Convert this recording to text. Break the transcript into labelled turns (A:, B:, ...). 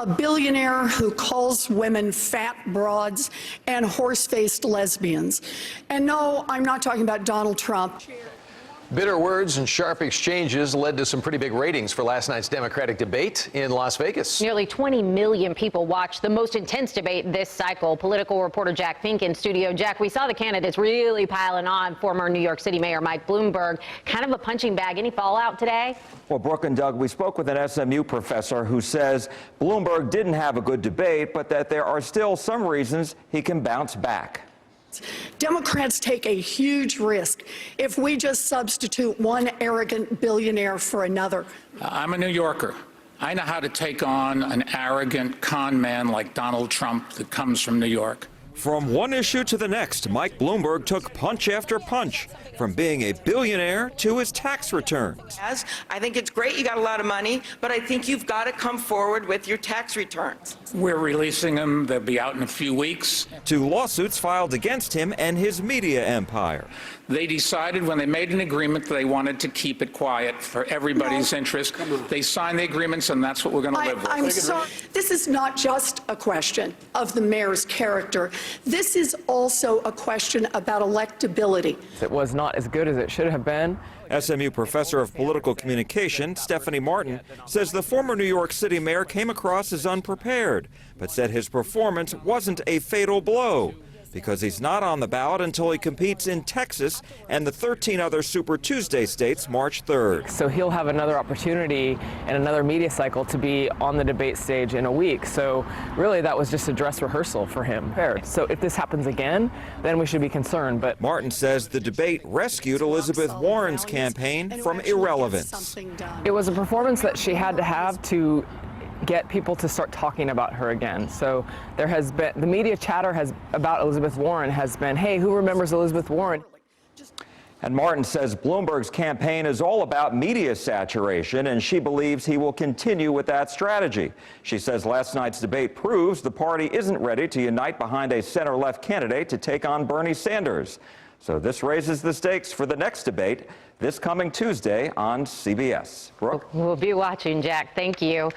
A: a billionaire who calls women fat broads and horse-faced lesbians. And no, I'm not talking about Donald Trump.
B: Bitter words and sharp exchanges led to some pretty big ratings for last night's Democratic debate in Las Vegas.
C: Nearly 20 million people watched the most intense debate this cycle. Political reporter Jack Fink in studio. Jack, we saw the candidates really piling on. Former New York City Mayor Mike Bloomberg, kind of a punching bag. Any fallout today?
D: Well, Brooke and Doug, we spoke with an SMU professor who says Bloomberg didn't have a good debate, but that there are still some reasons he can bounce back.
A: Democrats take a huge risk if we just substitute one arrogant billionaire for another.
E: I'm a New Yorker. I know how to take on an arrogant con man like Donald Trump that comes from New York.
D: From one issue to the next, Mike Bloomberg took punch after punch, from being a billionaire to his tax returns.
F: I think it's great you got a lot of money, but I think you've got to come forward with your tax returns.
E: We're releasing them. They'll be out in a few weeks.
D: To lawsuits filed against him and his media empire.
E: They decided when they made an agreement that they wanted to keep it quiet for everybody's interest. They signed the agreements, and that's what we're going to live with.
A: I'm sorry. This is not just a question of the mayor's character. This is also a question about electability.
G: It was not as good as it should have been.
D: SMU professor of political communication, Stephanie Martin, says the former New York City mayor came across as unprepared, but said his performance wasn't a fatal blow, because he's not on the ballot until he competes in Texas and the 13 other Super Tuesday states March 3rd.
G: So he'll have another opportunity and another media cycle to be on the debate stage in a week. So really that was just a dress rehearsal for him. So if this happens again, then we should be concerned. But
D: Martin says the debate rescued Elizabeth Warren's campaign from irrelevance.
G: It was a performance that she had to have to get people to start talking about her again. So there has been, the media chatter about Elizabeth Warren has been, hey, who remembers Elizabeth Warren?
D: And Martin says Bloomberg's campaign is all about media saturation, and she believes he will continue with that strategy. She says last night's debate proves the party isn't ready to unite behind a center-left candidate to take on Bernie Sanders. So this raises the stakes for the next debate this coming Tuesday on CBS. Brooke?
C: We'll be watching, Jack. Thank you.